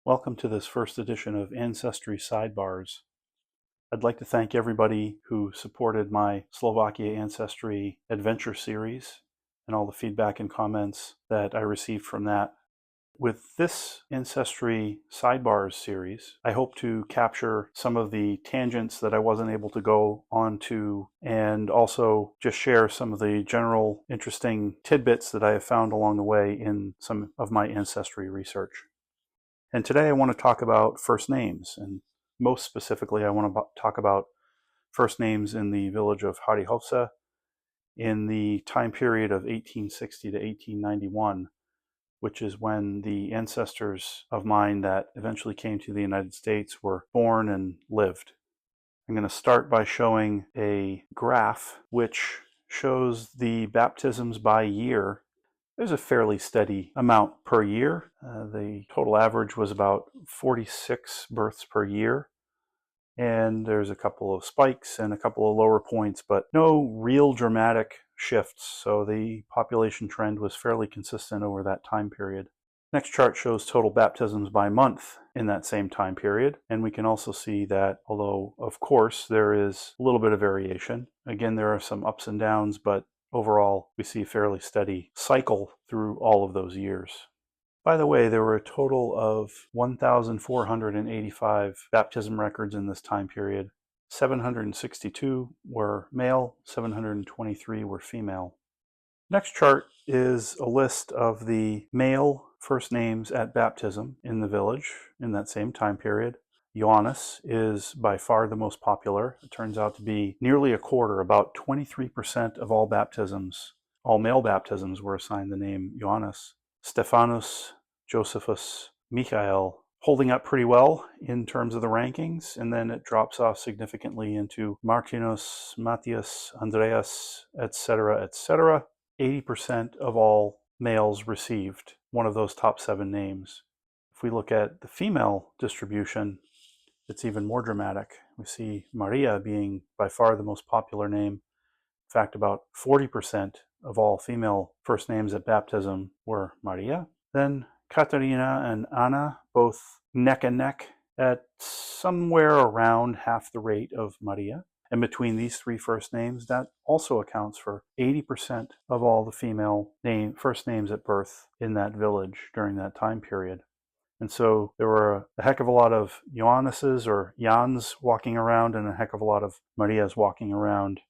Welcome to this first edition of Ancestry Sidebars. I'd like to thank everybody who supported my Slovakia Ancestry Adventure series and all the feedback and comments that I received from that. With this Ancestry Sidebars series, I hope to capture some of the tangents that I wasn't able to go onto and also just share some of the general interesting tidbits that I have found along the way in some of my ancestry research. And today I want to talk about first names, and most specifically I want to talk about first names in the village of Harichovce in the time period of 1860 to 1891, which is when the ancestors of mine that eventually came to the United States were born and lived. I'm going to start by showing a graph which shows the baptisms by year. There's a fairly steady amount per year. The total average was about 46 births per year. And there's a couple of spikes and a couple of lower points, but no real dramatic shifts. So the population trend was fairly consistent over that time period. Next chart shows total baptisms by month in that same time period. And we can also see that, although of course there is a little bit of variation, again, there are some ups and downs, but overall, we see a fairly steady cycle through all of those years. By the way, there were a total of 1,485 baptism records in this time period. 762 were male, 723 were female. Next chart is a list of the male first names at baptism in the village in that same time period. Ioannis is by far the most popular. It turns out to be nearly a quarter, about 23% of all baptisms, all male baptisms were assigned the name Ioannis. Stephanus, Josephus, Michael, holding up pretty well in terms of the rankings, and then it drops off significantly into Martinus, Matthias, Andreas, etc., etc. 80% of all males received one of those top 7 names. If we look at the female distribution, it's even more dramatic. We see Maria being by far the most popular name. In fact, about 40% of all female first names at baptism were Maria. Then Katerina and Anna, both neck and neck at somewhere around half the rate of Maria. And between these 3 first names, that also accounts for 80% of all the female first names at birth in that village during that time period. And so there were a heck of a lot of Ioannises or Jans walking around and a heck of a lot of Marias walking around.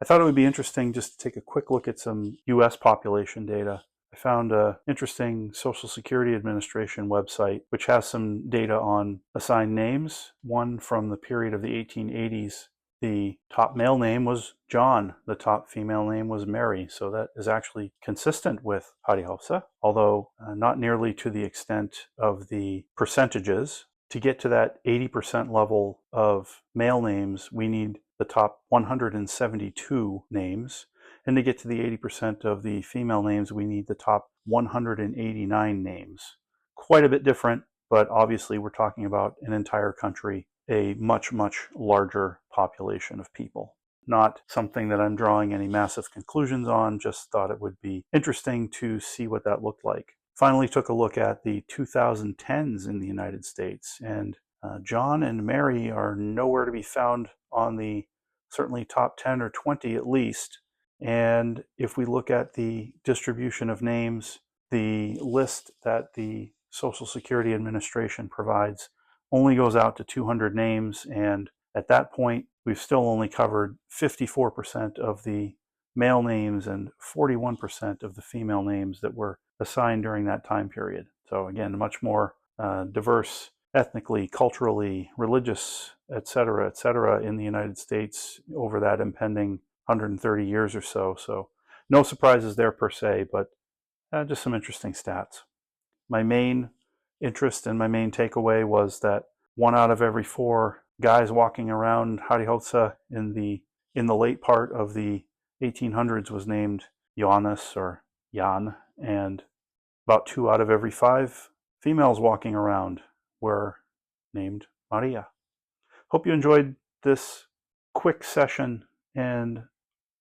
I thought it would be interesting just to take a quick look at some US population data. I found an interesting Social Security Administration website which has some data on assigned names, one from the period of the 1880s. The top male name was John. The top female name was Mary. So that is actually consistent with Harichovce, although not nearly to the extent of the percentages. To get to that 80% level of male names, we need the top 172 names. And to get to the 80% of the female names, we need the top 189 names. Quite a bit different, but obviously we're talking about an entire country, a much, much larger population of people. Not something that I'm drawing any massive conclusions on, just thought it would be interesting to see what that looked like. Finally took a look at the 2010s in the United States, and John and Mary are nowhere to be found on the certainly top 10 or 20 at least. And if we look at the distribution of names, the list that the Social Security Administration provides only goes out to 200 names, and at that point we've still only covered 54% of the male names and 41% of the female names that were assigned during that time period. So again, much more diverse ethnically, culturally, religious, etc., in the United States over that impending 130 years or so. So no surprises there per se, but just some interesting stats. My main interest and my main takeaway was that 1 out of every 4 guys walking around Harichovce in the late part of the 1800s was named Ioannis or Jan, and about 2 out of every 5 females walking around were named Maria. Hope you enjoyed this quick session and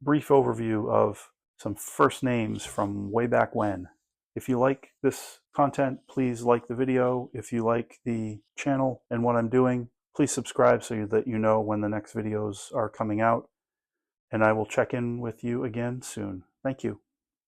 brief overview of some first names from way back when. If you like this content, please like the video. If you like the channel and what I'm doing, please subscribe so that you know when the next videos are coming out. And I will check in with you again soon. Thank you.